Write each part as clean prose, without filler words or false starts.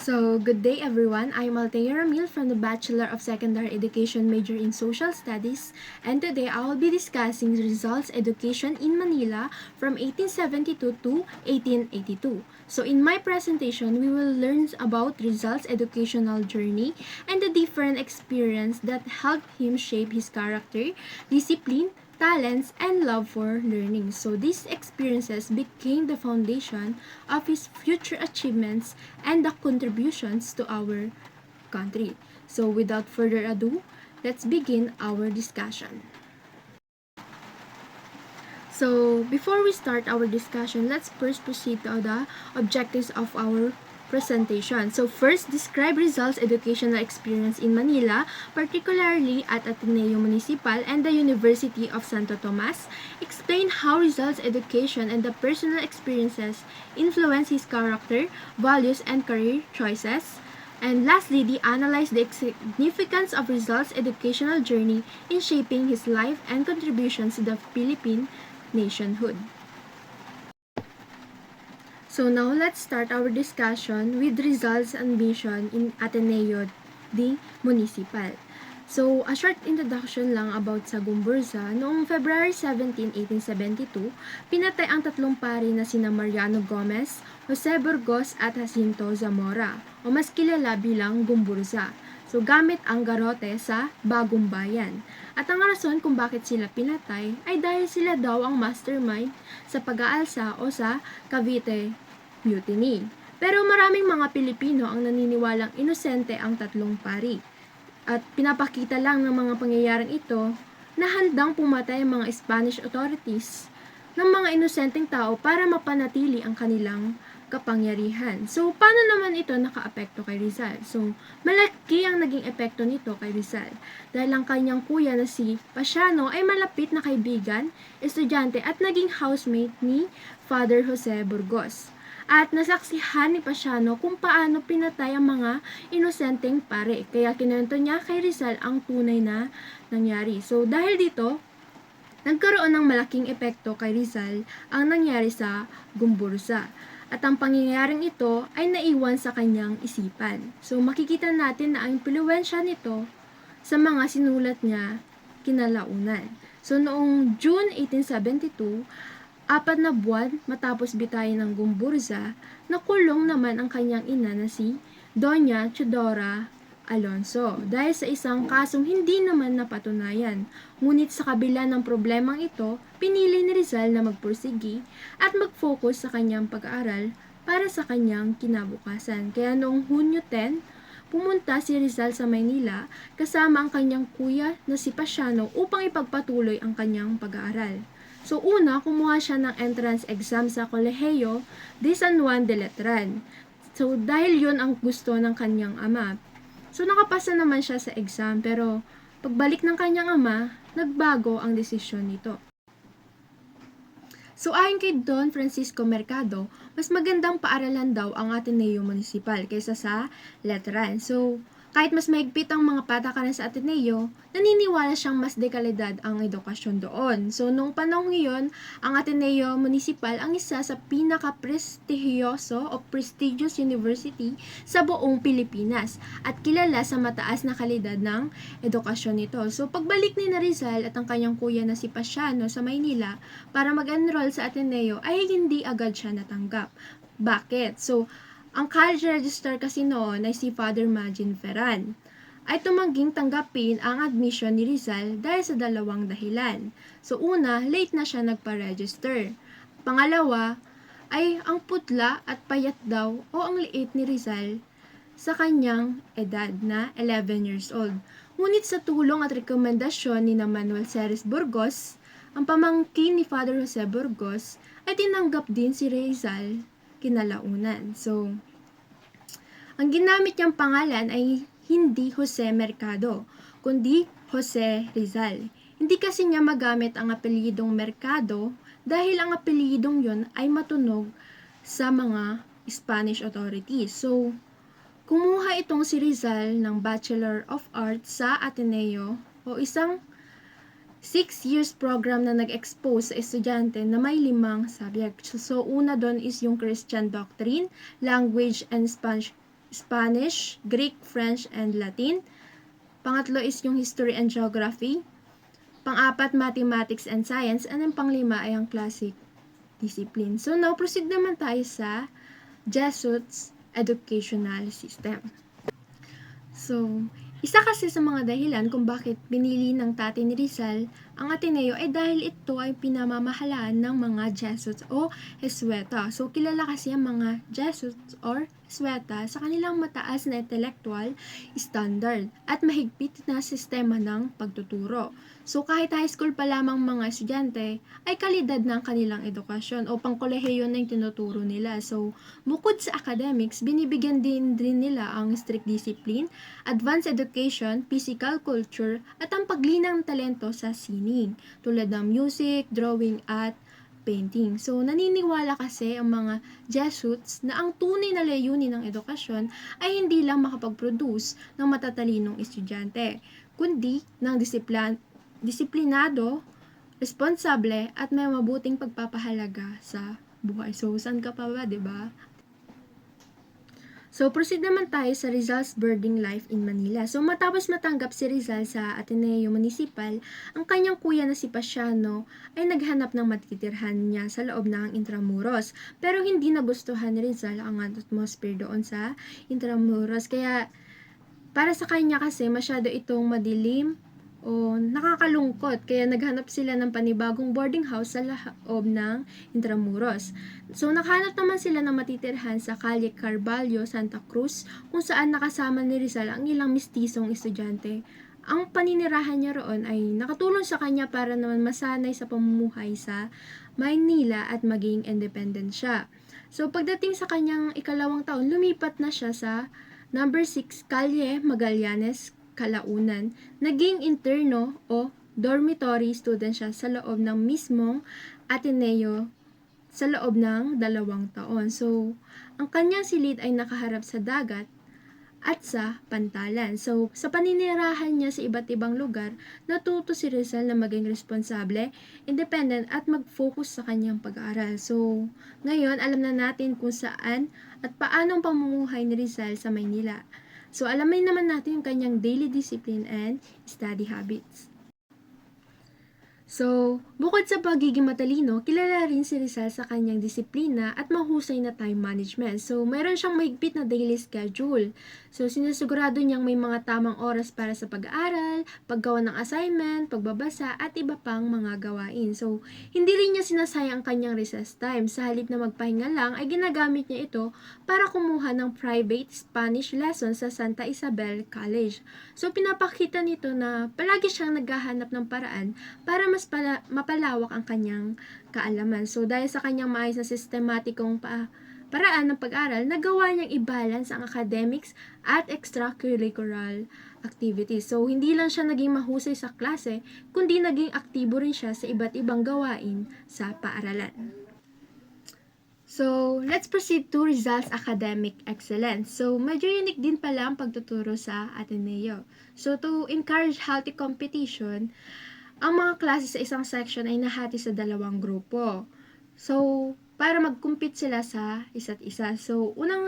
So, good day everyone. I'm Althea Ramil from the Bachelor of Secondary Education major in Social Studies, and today I will be discussing results education in Manila from 1872 to 1882. So, in my presentation, we will learn about results educational journey and the different experience that helped him shape his character, discipline, talents, and love for learning. So these experiences became the foundation of his future achievements and the contributions to our country. So without further ado, let's begin our discussion. So before we start our discussion, let's first proceed to the objectives of our presentation. So first, describe Rizal's educational experience in Manila, particularly at Ateneo Municipal and the University of Santo Tomas. Explain how Rizal's education and the personal experiences influence his character, values, and career choices. And lastly, analyze the significance of Rizal's educational journey in shaping his life and contributions to the Philippine nationhood. So now let's start our discussion with Rizal's ambition in Ateneo de Municipal. So, a short introduction lang about sa Gumburza. Noong February 17, 1872, pinatay ang tatlong pari na sina Mariano Gomez, Jose Burgos at Jacinto Zamora, o mas kilala bilang Gumburza. So, gamit ang garote sa Bagong Bayan. At ang rason kung bakit sila pinatay ay dahil sila daw ang mastermind sa pag-aalsa o sa Cavite Mutiny. Pero maraming mga Pilipino ang naniniwalang inosente ang tatlong pari. At pinapakita lang ng mga pangyayaring ito na handang pumatay ang mga Spanish authorities ng mga inosenteng tao para mapanatili ang kanilang kapangyarihan. So, paano naman ito nakaapekto kay Rizal? So, malaki ang naging epekto nito kay Rizal dahil ang kanyang kuya na si Pasiano ay malapit na kaibigan, estudyante at naging housemate ni Father Jose Burgos. At nasaksihan ni Pasiano kung paano pinatay ang mga inosenteng pare. Kaya kinento niya kay Rizal ang tunay na nangyari. So, dahil dito, nagkaroon ng malaking epekto kay Rizal ang nangyari sa Gumburza. At ang pangyayaring ito ay naiwan sa kanyang isipan. So, makikita natin na ang impluwensya nito sa mga sinulat niya kinalaunan. So, noong June 1872, 4 na buwan matapos bitayin ng Gumburza, nakulong naman ang kanyang ina na si Doña Chodora Alonso dahil sa isang kasong hindi naman napatunayan. Ngunit sa kabila ng problemang ito, pinili ni Rizal na magpursigi at mag-focus sa kanyang pag-aaral para sa kanyang kinabukasan. Kaya noong Hunyo 10, pumunta si Rizal sa Maynila kasama ang kanyang kuya na si Pasiano upang ipagpatuloy ang kanyang pag-aaral. So una, kumuha siya ng entrance exam sa Colegio de San Juan de Letran. So dahil yun ang gusto ng kanyang ama. So nakapasa naman siya sa exam pero pagbalik ng kanyang ama, nagbago ang desisyon nito. So ayon kay Don Francisco Mercado, mas magandang paaralan daw ang Ateneo Municipal kaysa sa Letran. So kahit mas mahigpit ang mga patakaran sa Ateneo, naniniwala siyang mas dekalidad ang edukasyon doon. So, noong panahon ngayon, ang Ateneo Municipal ang isa sa pinaka-prestigyoso o prestigious university sa buong Pilipinas at kilala sa mataas na kalidad ng edukasyon nito. So, pagbalik ni Rizal at ang kanyang kuya na si Pasiano sa Maynila para mag-enroll sa Ateneo ay hindi agad siya natanggap. Bakit? So, ang college register kasi noon ay si Father Magin Ferran ay tumangging tanggapin ang admission ni Rizal dahil sa dalawang dahilan. So una, late na siya nagpa-register. Pangalawa, ay ang putla at payat daw o ang liit ni Rizal sa kanyang edad na 11 years old. Ngunit sa tulong at rekomendasyon ni Manuel Ceres Burgos, ang pamangkin ni Father Jose Burgos ay tinanggap din si Rizal kinalaunan. So, ang ginamit niyang pangalan ay hindi Jose Mercado, kundi Jose Rizal. Hindi kasi niya magamit ang apelyidong Mercado dahil ang apelyidong yon ay matunog sa mga Spanish authorities. So, kumuha itong si Rizal ng Bachelor of Arts sa Ateneo o isang 6 years program na nag-expose sa estudyante na may 5 subject. So, una doon is yung Christian doctrine, language, and Spanish Spanish, Greek, French, and Latin. Pangatlo is yung History and Geography. Pang-apat, Mathematics and Science. And then pang-lima ay ang Classic Discipline. So now, proceed naman tayo sa Jesuits Educational System. So, isa kasi sa mga dahilan kung bakit pinili ng tatay ni Rizal ang Ateneo ay dahil ito ay pinamamahalaan ng mga Jesuits o Jesueta. So, kilala kasi ang mga Jesuits or Jesueta sa kanilang mataas na intellectual standard at mahigpit na sistema ng pagtuturo. So, kahit high school pa lamang mga estudyante, ay kalidad ng kanilang edukasyon o pangkolehiyo na yung tinuturo nila. So, bukod sa academics, binibigyan din nila ang strict discipline, advanced education, physical culture, at ang paglinang talento sa sining, tulad ng music, drawing, at painting. So, naniniwala kasi ang mga Jesuits na ang tunay na layunin ng edukasyon ay hindi lang makapag-produce ng matatalinong estudyante, kundi ng disiplinado, responsable, at may mabuting pagpapahalaga sa buhay. So, saan ka pa ba, 'di ba? So, proceed naman tayo sa Rizal's boarding life in Manila. So, matapos matanggap si Rizal sa Ateneo Municipal, ang kanyang kuya na si Pasiano ay naghanap ng matitirhan niya sa loob ng Intramuros. Pero hindi nagustuhan ni Rizal ang atmosphere doon sa Intramuros. Kaya, para sa kanya kasi, masyado itong madilim o nakakalungkot. Kaya naghanap sila ng panibagong boarding house sa loob ng Intramuros. So, nakahanap naman sila ng matitirhan sa Calle Carvalho, Santa Cruz, kung saan nakasama ni Rizal ang ilang mistisong estudyante. Ang paninirahan niya roon ay nakatulong sa kanya para naman masanay sa pamumuhay sa Maynila at maging independent siya. So, pagdating sa kanyang ikalawang taon, lumipat na siya sa number 6 Calle Magallanes, Kalaunan. Naging interno o dormitory student siya sa loob ng mismong Ateneo sa loob ng 2 taon. So, ang kanyang silid ay nakaharap sa dagat at sa pantalan. So, sa paninirahan niya sa iba't ibang lugar, natuto si Rizal na maging responsable, independent, at mag-focus sa kanyang pag-aaral. So, ngayon, alam na natin kung saan at paano ang pamumuhay ni Rizal sa Maynila. So, alamin naman natin yung kanyang daily discipline and study habits. So, bukod sa pagiging matalino, kilala rin si Rizal sa kanyang disiplina at mahusay na time management. So, mayroon siyang mahigpit na daily schedule. So, sinasigurado niyang may mga tamang oras para sa pag-aaral, paggawa ng assignment, pagbabasa, at iba pang mga gawain. So, hindi rin niya sinasayang ang kanyang recess time. Sa halip na magpahinga lang, ay ginagamit niya ito para kumuha ng private Spanish lessons sa Santa Isabel College. So, pinapakita nito na palagi siyang naghahanap ng paraan para mas mapalawak ang kanyang kaalaman. So, dahil sa kanyang maayos na sistematikong paraan ng pag-aral, nagawa niyang i-balance ang academics at extracurricular activities. So, hindi lang siya naging mahusay sa klase, kundi naging aktibo rin siya sa iba't ibang gawain sa paaralan. So, let's proceed to Rizal's academic excellence. So, medyo unique din pala ang pagtuturo sa Ateneo. So, to encourage healthy competition, ang mga klase sa isang section ay nahati sa 2 grupo. So, para mag-compete sila sa isa't isa. So, unang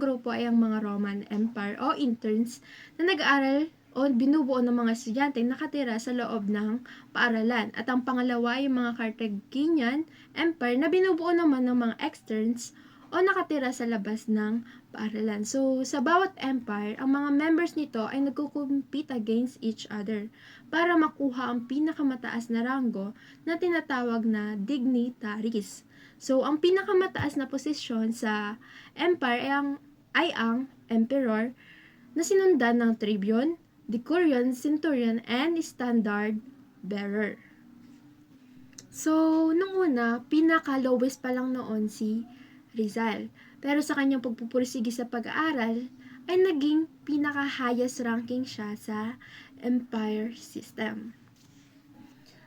grupo ay ang mga Roman Empire o interns na nag-aaral o binubuo ng mga estudyante nakatira sa loob ng paaralan. At ang pangalawa ay mga Carthaginian Empire na binubuo naman ng mga externs o nakatira sa labas ng paaralan. So, sa bawat empire, ang mga members nito ay nagko-compete against each other para makuha ang pinakamataas na ranggo na tinatawag na dignitaries. So, ang pinakamataas na posisyon sa empire ay ang emperor na sinundan ng tribune, decurion, centurion, and standard bearer. So, nung una, pinaka-lowest pa lang noon si Rizal. Pero sa kanyang pagpupursige sa pag-aaral, ay naging pinaka-highest ranking siya sa empire system.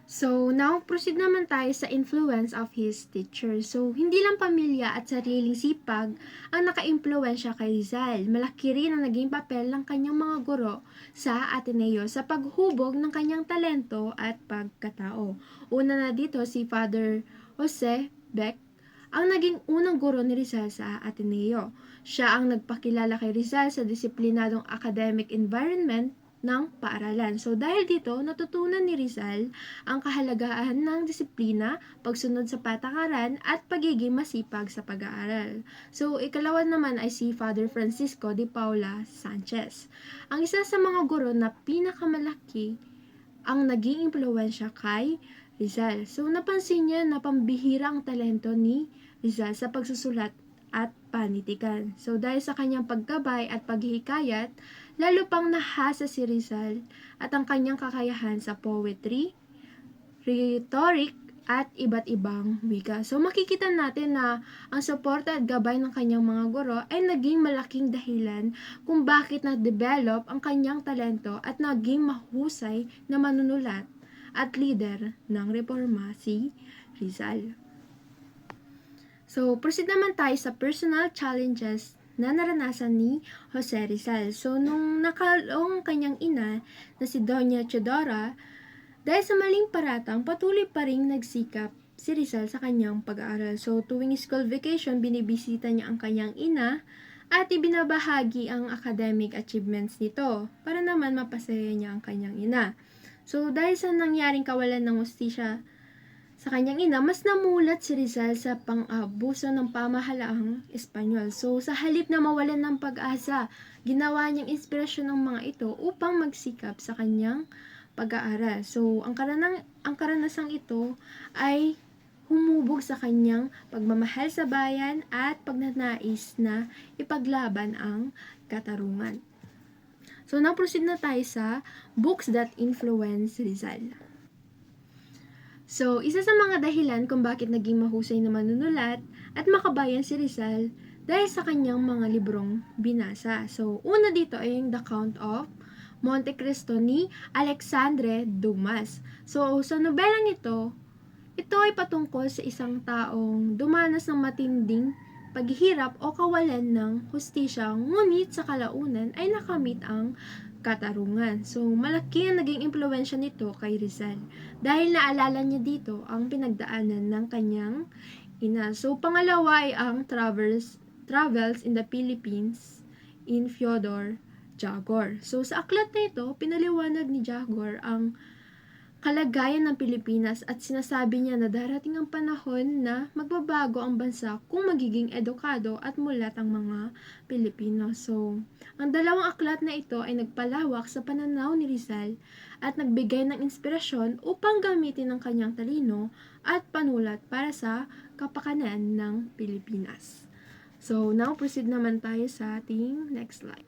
So, now, proceed naman tayo sa influence of his teacher. So, hindi lang pamilya at sariling sipag ang naka-impluensya kay Rizal. Malaki rin ang naging papel ng kanyang mga guro sa Ateneo sa paghubog ng kanyang talento at pagkatao. Una na dito si Father Jose Beck, ang naging unang guro ni Rizal sa Ateneo. Siya ang nagpakilala kay Rizal sa disiplinadong academic environment ng paaralan. So dahil dito, natutunan ni Rizal ang kahalagahan ng disiplina, pagsunod sa patakaran, at pagiging masipag sa pag-aaral. So ikalawa naman ay si Father Francisco de Paula Sanchez. Ang isa sa mga guro na pinakamalaki ang naging impluwensya kay Rizal. So napansin niya na pambihira ang talento ni Rizal sa pagsusulat at panitikan. So dahil sa kanyang paggabay at paghihikayat, lalo pang nahasa si Rizal at ang kanyang kakayahan sa poetry, rhetoric, at iba't ibang wika. So makikita natin na ang suporta at gabay ng kanyang mga guro ay naging malaking dahilan kung bakit na-develop ang kanyang talento at naging mahusay na manunulat at leader ng reforma si Rizal. So proceed naman tayo sa personal challenges na naranasan ni Jose Rizal. So, nung nakalong kanyang ina na si Doña Teodora, dahil sa maling paratang, patuloy pa rin nagsikap si Rizal sa kanyang pag-aaral. So, tuwing school vacation, binibisita niya ang kanyang ina at ibinabahagi ang academic achievements nito para naman mapasaya niya ang kanyang ina. So, dahil sa nangyaring kawalan ng hustisya sa kanyang ina, mas namulat si Rizal sa pang-abuso ng pamahalaang Espanyol. So, sa halip na mawalan ng pag-asa, ginawa niyang inspirasyon ng mga ito upang magsikap sa kanyang pag-aaral. So, ang karanasang ito ay humubog sa kanyang pagmamahal sa bayan at pagnanais na ipaglaban ang katarungan. So, now proceed na tayo sa books that influence Rizal. So, isa sa mga dahilan kung bakit naging mahusay na manunulat at makabayan si Rizal dahil sa kanyang mga librong binasa. So, una dito ay yung The Count of Monte Cristo ni Alexandre Dumas. So, sa nobelang ito ay patungkol sa isang taong dumanas ng matinding paghihirap o kawalan ng hustisya, ngunit sa kalaunan ay nakamit ang katarungan. So, malaki ang naging impluwensya nito kay Rizal dahil naalala niya dito ang pinagdaanan ng kanyang ina. So, pangalawa ay ang Travels in the Philippines in Fyodor Jagor. So, sa aklat na ito, pinaliwanag ni Jagor ang kalagayan ng Pilipinas at sinasabi niya na darating ang panahon na magbabago ang bansa kung magiging edukado at mulat ang mga Pilipino. So, ang dalawang aklat na ito ay nagpalawak sa pananaw ni Rizal at nagbigay ng inspirasyon upang gamitin ang kanyang talino at panulat para sa kapakanan ng Pilipinas. So, now proceed naman tayo sa ating next slide,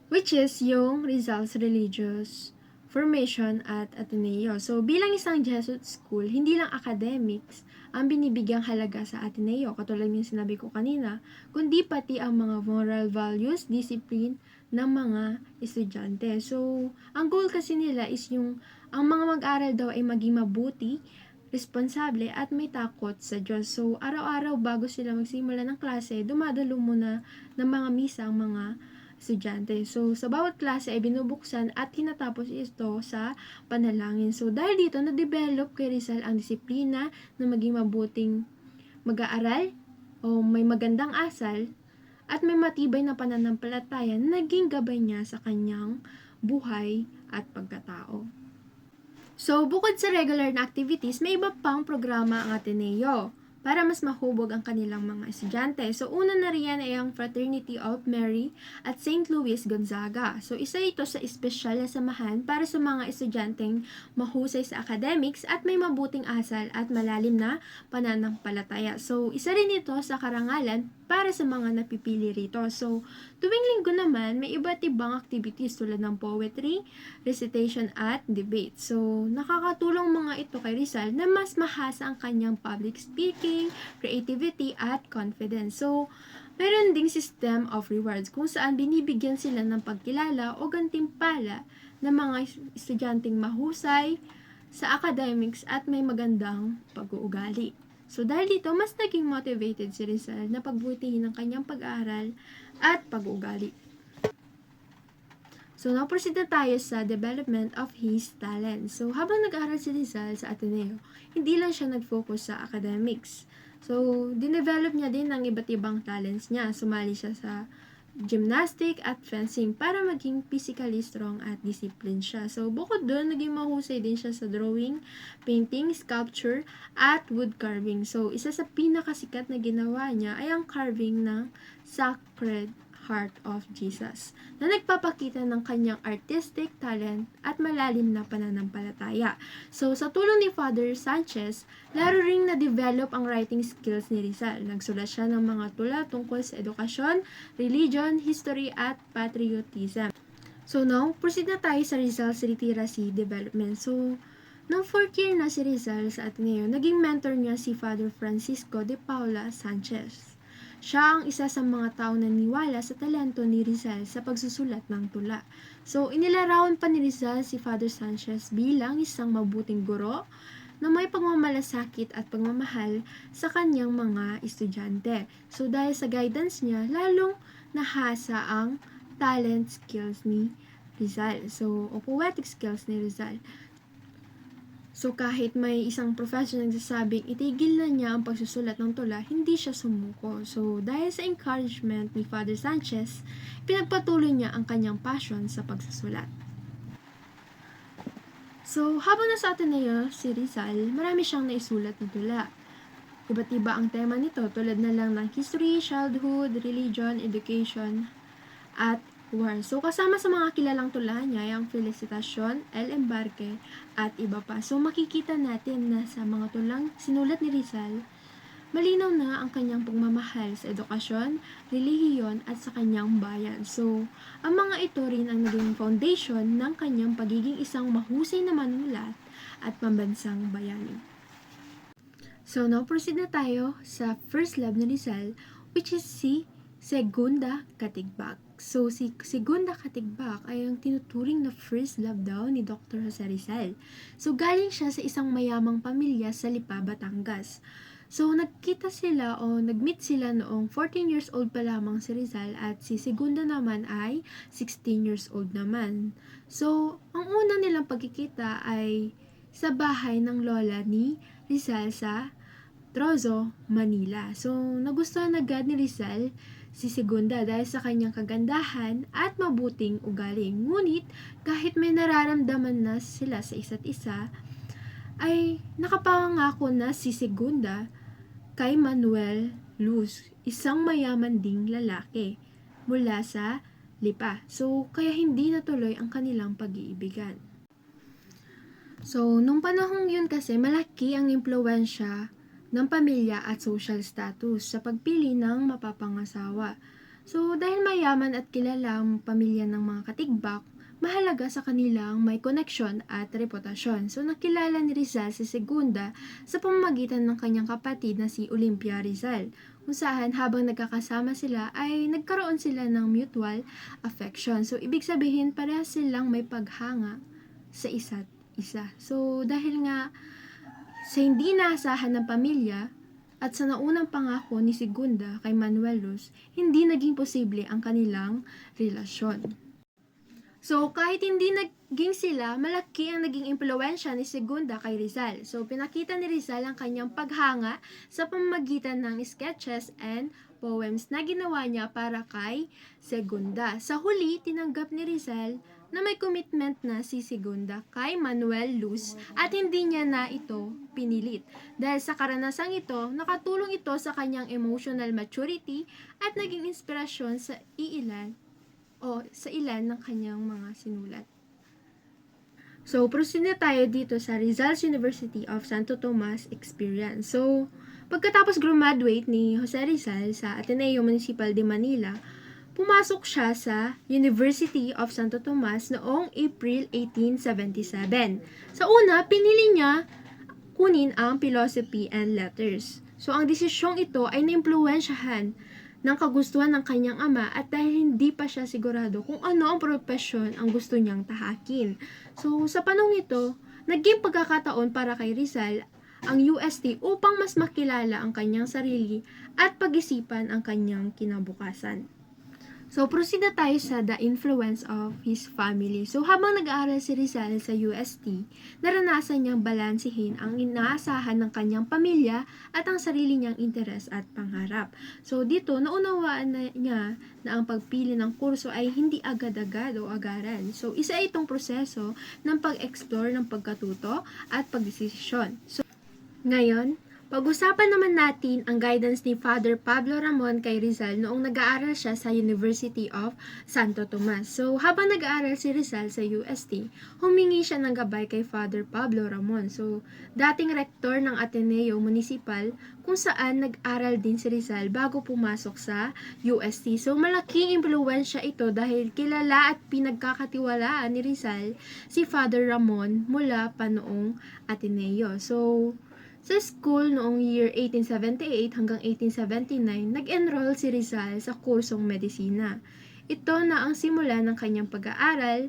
which is yung Rizal's religious formation at Ateneo. So, bilang isang Jesuit school, hindi lang academics ang binibigyang halaga sa Ateneo, katulad yung sinabi ko kanina, kundi pati ang mga moral values, discipline ng mga estudyante. So, ang goal kasi nila is ang mga mag-aral daw ay maging mabuti, responsable at may takot sa Diyos. So, araw-araw bago sila magsimula ng klase, dumadalo muna ng mga misa ang mga estudyante. So, sa bawat klase ay binubuksan at tinatapos ito sa panalangin. So, dahil dito, na-develop kay Rizal ang disiplina na maging mabuting mag-aaral o may magandang asal at may matibay na pananampalataya na naging gabay niya sa kanyang buhay at pagkatao. So, bukod sa regular na activities, may iba pang programa ang Ateneo para mas mahubog ang kanilang mga estudyante. So, una na riyan ay ang Fraternity of Mary at St. Louis Gonzaga. So, isa ito sa espesyal na samahan para sa mga estudyanteng mahusay sa academics at may mabuting asal at malalim na pananampalataya. So, isa rin ito sa karangalan para sa mga napipili rito. So, tuwing linggo naman, may iba't ibang activities tulad ng poetry, recitation at debate. So, nakakatulong mga ito kay Rizal na mas mahasa ang kanyang public speaking, creativity, at confidence. So, meron ding system of rewards kung saan binibigyan sila ng pagkilala o gantimpala ng mga estudyanteng mahusay sa academics at may magandang pag-uugali. So, dahil dito, mas naging motivated si Rizal na pagbutihin ang kanyang pag-aaral at pag-uugali. So, now proceed na tayo sa development of his talent. So, habang nag-aaral si Rizal sa Ateneo, hindi lang siya nag-focus sa academics. So, dinevelop niya din ang iba't ibang talents niya. Sumali siya sa gymnastic at fencing para maging physically strong at disciplined siya. So, bukod doon, naging mahusay din siya sa drawing, painting, sculpture, at wood carving. So, isa sa pinakasikat na ginawa niya ay ang carving ng Sacred Heart of Jesus na nagpapakita ng kanyang artistic talent at malalim na pananampalataya. So, sa tulong ni Father Sanchez, laro ring na-develop ang writing skills ni Rizal. Nagsulat siya ng mga tula tungkol sa edukasyon, religion, history, at patriotism. So, now, proceed na tayo sa Rizal's literacy development. So, nung 4th year na si Rizal sa Ateneo, naging mentor niya si Father Francisco de Paula Sanchez. Siya ang isa sa mga taong naniwala sa talento ni Rizal sa pagsusulat ng tula. So, inilarawan pa ni Rizal si Father Sanchez bilang isang mabuting guro na may pagmamalasakit at pagmamahal sa kanyang mga estudyante. So, dahil sa guidance niya, lalong nahasa ang talent skills ni Rizal. So, o poetic skills ni Rizal. So, kahit may isang professor nagsasabing itigil na niya ang pagsusulat ng tula, hindi siya sumuko. So, dahil sa encouragement ni Father Sanchez, pinagpatuloy niya ang kanyang passion sa pagsusulat. So, habang nasa Ateneo si Rizal, marami siyang naisulat na tula. Iba't iba ang tema nito tulad na lang ng history, childhood, religion, education, at war. So, kasama sa mga kilalang tula niya yung Felicitasyon, El Embarque, at iba pa. So, makikita natin na sa mga tulang sinulat ni Rizal, malinaw na ang kanyang pagmamahal sa edukasyon, relihiyon, at sa kanyang bayan. So, ang mga ito rin ang naging foundation ng kanyang pagiging isang mahusay na manunulat at pambansang bayani. So, now proceed na tayo sa first love ni Rizal, which is si Segunda Katigbak. So, si Segunda Katigbak ay ang tinuturing na first love daw ni Dr. Jose Rizal. So, galing siya sa isang mayamang pamilya sa Lipa, Batangas. So, nagkita sila o nag-meet sila noong 14 years old pa lamang si Rizal at si Segunda naman ay 16 years old naman. So, ang una nilang pagkikita ay sa bahay ng lola ni Rizal sa Trozo, Manila. So, nagustuhan agad ni Rizal si Segunda dahil sa kanyang kagandahan at mabuting ugali. Ngunit, kahit may nararamdaman na sila sa isa't isa, ay nakapangako na si Segunda kay Manuel Luz, isang mayaman ding lalaki mula sa Lipa. So, kaya hindi natuloy ang kanilang pag-iibigan. So, nung panahong yun kasi, malaki ang impluwensya ng pamilya at social status sa pagpili ng mapapangasawa. So, dahil mayaman at kilala ang pamilya ng mga Katigbak, mahalaga sa kanilang may koneksyon at reputasyon. So, nakilala ni Rizal si Segunda sa pamamagitan ng kanyang kapatid na si Olympia Rizal, kung saan habang nagkakasama sila ay nagkaroon sila ng mutual affection. So, ibig sabihin, parehas silang may paghanga sa isa't isa. So, dahil nga sa hindi naasahan ng pamilya at sa naunang pangako ni Segunda kay Manuel Luz, hindi naging posible ang kanilang relasyon. So, kahit hindi naging sila, malaki ang naging impluwensya ni Segunda kay Rizal. So, pinakita ni Rizal ang kanyang paghanga sa pamamagitan ng sketches and poems na ginawa niya para kay Segunda. Sa huli, tinanggap ni Rizal na may commitment na si Segunda kay Manuel Luz at hindi niya na ito pinilit. Dahil sa karanasang ito, nakatulong ito sa kanyang emotional maturity at naging inspirasyon sa ilan ng kanyang mga sinulat. So, proceed na tayo dito sa Rizal's University of Santo Tomas experience. So, pagkatapos graduate ni Jose Rizal sa Ateneo Municipal de Manila, pumasok siya sa University of Santo Tomas noong April 1877. Sa una, pinili niya kunin ang Philosophy and Letters. So, ang desisyong ito ay naimpluwensyahan ng kagustuhan ng kanyang ama at dahil hindi pa siya sigurado kung ano ang propesyon ang gusto niyang tahakin. So, sa panahon ito, naging pagkakataon para kay Rizal ang UST upang mas makilala ang kanyang sarili at pag-isipan ang kanyang kinabukasan. So, proceed na tayo sa the influence of his family. So, habang nag-aaral si Rizal sa UST, naranasan niyang balansehin ang inaasahan ng kanyang pamilya at ang sarili niyang interes at pangarap. So, dito, naunawaan na niya na ang pagpili ng kurso ay hindi agad-agad o agaran. So, isa itong proseso ng pag-explore ng pagkatuto at pagdesisyon. So, ngayon, pag-usapan naman natin ang guidance ni Father Pablo Ramon kay Rizal noong nag-aaral siya sa University of Santo Tomas. So, habang nag-aaral si Rizal sa UST, humingi siya ng gabay kay Father Pablo Ramon. So, dating rektor ng Ateneo Municipal kung saan nag-aral din si Rizal bago pumasok sa UST. So, malaking impluwensya ito dahil kilala at pinagkakatiwalaan ni Rizal si Father Ramon mula pa noong Ateneo. So, sa school noong year 1878 hanggang 1879, nag-enroll si Rizal sa kursong medisina. Ito na ang simula ng kanyang pag-aaral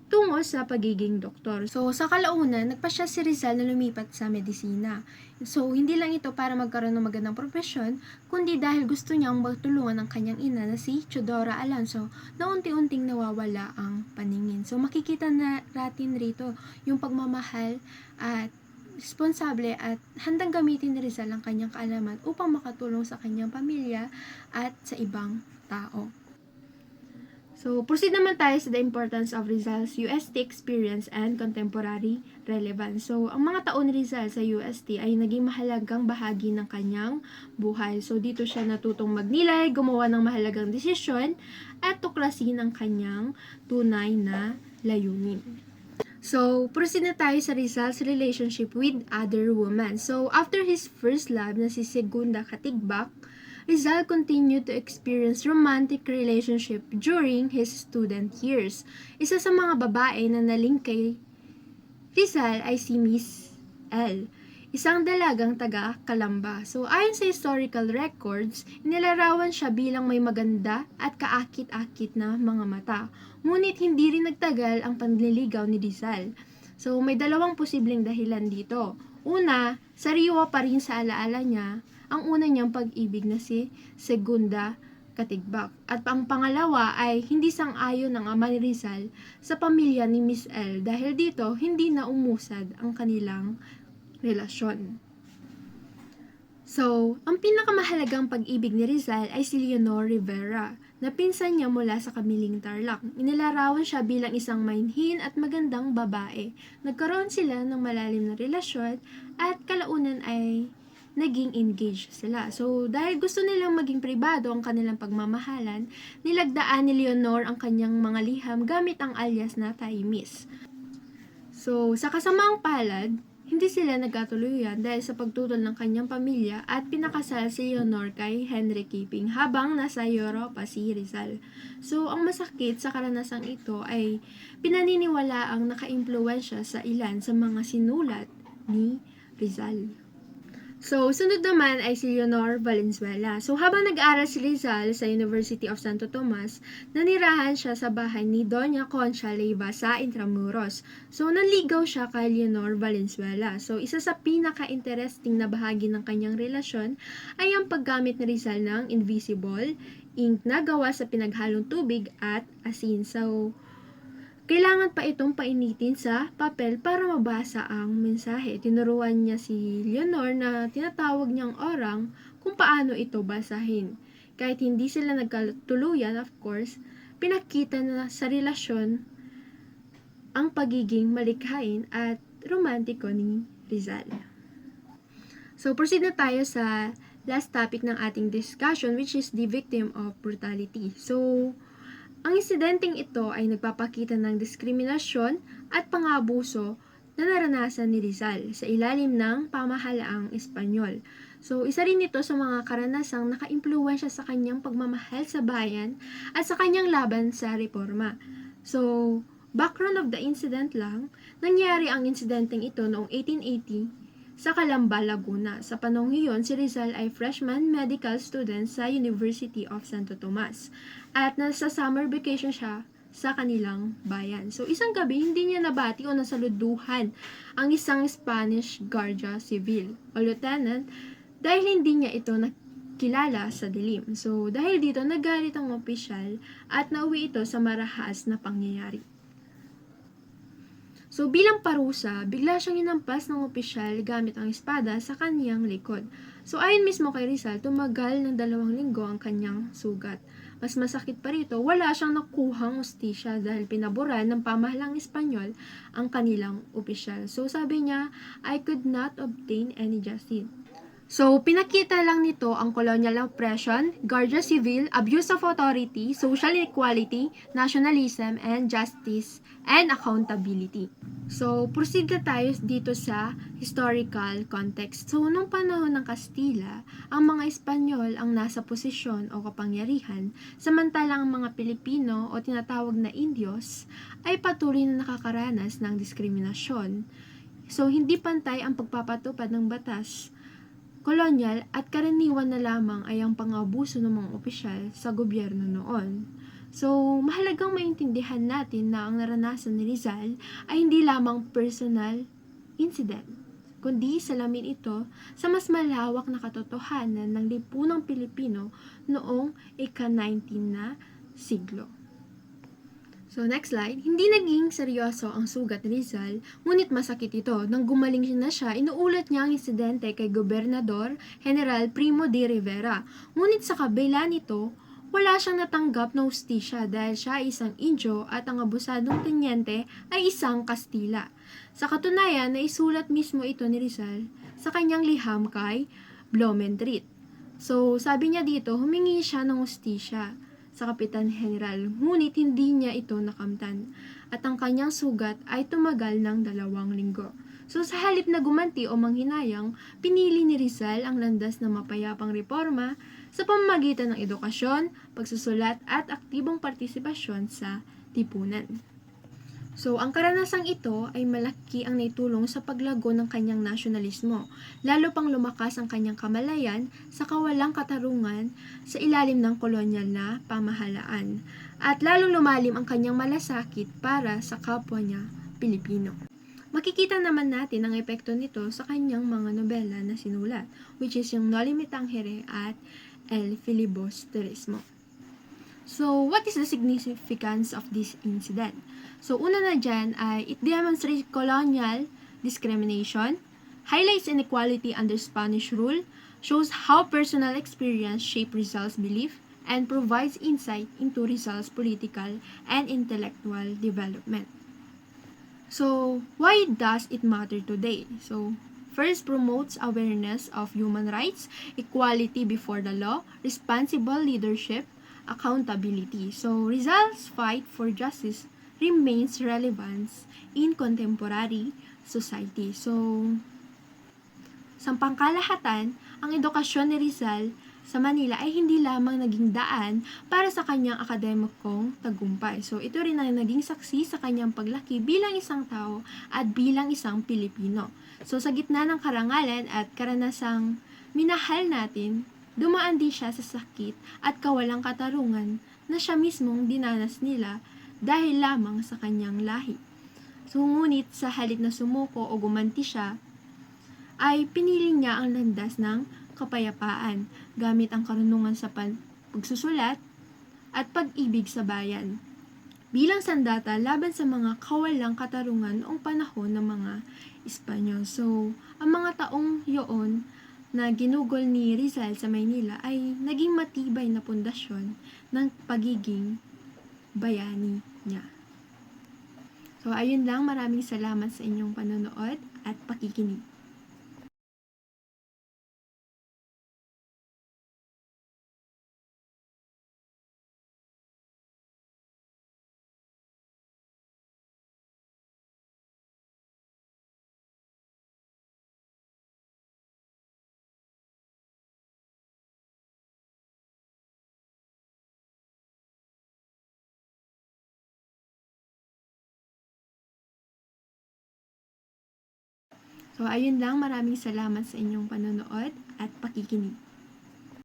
tungo sa pagiging doktor. So, sa kalaunan, nagpasya si Rizal na lumipat sa medisina. So, hindi lang ito para magkaroon ng magandang profesyon, kundi dahil gusto niyang magtulungan ng kanyang ina na si Chodora Alonso na unti-unting nawawala ang paningin. So, makikita na natin rito yung pagmamahal at responsable at handang gamitin ni Rizal ang kanyang kaalaman upang makatulong sa kanyang pamilya at sa ibang tao. So, proceed naman tayo sa the importance of Rizal's UST experience and contemporary relevance. So, ang mga taon ni Rizal sa UST ay naging mahalagang bahagi ng kanyang buhay. So, dito siya natutong magnilay, gumawa ng mahalagang desisyon, at tuklasin ang kanyang tunay na layunin. So, proceed na tayo sa Rizal's relationship with other women. So, after his first love na si Segunda Katigbak, Rizal continued to experience romantic relationship during his student years. Isa sa mga babae na naling kay Rizal ay si Miss L, isang dalagang taga Calamba. So, ayon sa historical records, inilarawan siya bilang may maganda at kaakit-akit na mga mata. Ngunit hindi rin nagtagal ang panliligaw ni Rizal. So, may dalawang posibleng dahilan dito. Una, sariwa pa rin sa alaala niya ang una niyang pag-ibig na si Segunda Katigbak. At ang pangalawa ay hindi sang-ayon ng ama ni Rizal sa pamilya ni Miss L dahil dito hindi na umusad ang kanilang relasyon. So, ang pinakamahalagang pag-ibig ni Rizal ay si Leonor Rivera, na pinsan niya mula sa Kamiling Tarlac. Inilarawan siya bilang isang mainhin at magandang babae. Nagkaroon sila ng malalim na relasyon at kalaunan ay naging engaged sila. So, dahil gusto nilang maging pribado ang kanilang pagmamahalan, nilagdaan ni Leonor ang kanyang mga liham gamit ang alias na Taimis. So, sa kasamaang palad, hindi sila nagkatuluyan dahil sa pagtutol ng kanyang pamilya at pinakasal si Leonor kay Henry Keeping habang nasa Europa si Rizal. So, ang masakit sa karanasang ito ay pinaniniwala ang nakaimpluwensya sa ilan sa mga sinulat ni Rizal. So, sunod naman ay si Leonor Valenzuela. So, habang nag-aaral si Rizal sa University of Santo Tomas, nanirahan siya sa bahay ni Doña Concha Leiva sa Intramuros. So, nanligaw siya kay Leonor Valenzuela. So, isa sa pinaka-interesting na bahagi ng kanyang relasyon ay ang paggamit ni Rizal ng invisible ink na gawa sa pinaghalong tubig at asin. So, kailangan pa itong painitin sa papel para mabasa ang mensahe. Tinuruan niya si Leonor na tinatawag niyang orang kung paano ito basahin. Kahit hindi sila nagkatuluyan, of course, pinakita na sa relasyon ang pagiging malikhain at romantiko ni Rizal. So, proceed na tayo sa last topic ng ating discussion, which is the victim of brutality. So, ang insidenteng ito ay nagpapakita ng diskriminasyon at pangabuso na naranasan ni Rizal sa ilalim ng pamahalaang Espanyol. So, isa rin ito sa mga karanasang nakaimpluwensya sa kanyang pagmamahal sa bayan at sa kanyang laban sa reforma. So, background of the incident lang, nangyari ang insidenteng ito noong 1880 sa Calamba, Laguna. Sa panahong iyon, si Rizal ay freshman medical student sa University of Santo Tomas. At nasa summer vacation siya sa kanilang bayan. So, isang gabi, hindi niya nabati o nasaluduhan ang isang Spanish Guardia Civil o lieutenant dahil hindi niya ito kilala sa dilim. So, dahil dito, nagalit ang opisyal at nauwi ito sa marahas na pangyayari. So, bilang parusa, bigla siyang inampas ng opisyal gamit ang espada sa kanyang likod. So, ayon mismo kay Rizal, tumagal ng 2 linggo ang kanyang sugat. Mas masakit pa rito, wala siyang nakuhang ustisya dahil pinaboran ng pamahalang Espanyol ang kanilang opisyal. So, sabi niya, I could not obtain any justice. So, pinakita lang nito ang colonial oppression, guardia civil, abuse of authority, social inequality, nationalism, and justice, and accountability. So, proceed na tayo dito sa historical context. So, nung panahon ng Kastila, ang mga Espanyol ang nasa posisyon o kapangyarihan, samantalang ang mga Pilipino o tinatawag na Indios ay patuloy na nakakaranas ng diskriminasyon. So, hindi pantay ang pagpapatupad ng batas kolonyal at karaniwan na lamang ay ang pang-abuso ng mga opisyal sa gobyerno noon. So, mahalagang maintindihan natin na ang naranasan ni Rizal ay hindi lamang personal incident, kundi salamin ito sa mas malawak na katotohanan ng lipunang Pilipino noong ika-19 na siglo. So, next slide. Hindi naging seryoso ang sugat ni Rizal, ngunit masakit ito. Nang gumaling na siya, inuulat niya ang insidente kay Gobernador General Primo de Rivera. Ngunit sa kabila nito, wala siyang natanggap na hustisya dahil siya ay isang Indio at ang abusadong tenyente ay isang Kastila. Sa katunayan, naisulat mismo ito ni Rizal sa kanyang liham kay Blumentritt. So, sabi niya dito, humingi siya ng hustisya sa Kapitan General, ngunit hindi niya ito nakamtan at ang kanyang sugat ay tumagal ng 2 linggo. So sa halip na gumanti o manghinayang, pinili ni Rizal ang landas ng mapayapang reforma sa pamamagitan ng edukasyon, pagsusulat at aktibong partisipasyon sa lipunan. So, ang karanasang ito ay malaki ang naitulong sa paglago ng kanyang nasyonalismo, lalo pang lumakas ang kanyang kamalayan sa kawalang katarungan sa ilalim ng kolonyal na pamahalaan, at lalong lumalim ang kanyang malasakit para sa kapwa niya Pilipino. Makikita naman natin ang epekto nito sa kanyang mga nobela na sinulat, which is yung Noli Me Tangere at El Filibusterismo. So, what is the significance of this incident? So, una na dyan ay it demonstrates colonial discrimination, highlights inequality under Spanish rule, shows how personal experience shape Rizal's belief, and provides insight into Rizal's political and intellectual development. So, why does it matter today? So, first, promotes awareness of human rights, equality before the law, responsible leadership, accountability. So, Rizal's fight for justice remains relevant in contemporary society. So, sa pangkalahatan, ang edukasyon ni Rizal sa Manila ay hindi lamang naging daan para sa kanyang akademikong tagumpay. So, ito rin ang naging saksi sa kanyang paglaki bilang isang tao at bilang isang Pilipino. So, sa gitna ng karangalan at karanasang minahal natin, dumaan din siya sa sakit at kawalang katarungan na siya mismong dinanas nila dahil lamang sa kanyang lahi. So, ngunit sa halip na sumuko o gumanti siya, ay pinili niya ang landas ng kapayapaan gamit ang karunungan sa pagsusulat at pag-ibig sa bayan bilang sandata laban sa mga kawalang katarungan noong panahon ng mga Espanyol. So, ang mga taong yoon na ginugol ni Rizal sa Maynila ay naging matibay na pundasyon ng pagiging bayani niya. So, ayun lang. Maraming salamat sa inyong panonood at pakikinig. So, ayun lang. Maraming salamat sa inyong panonood at pakikinig.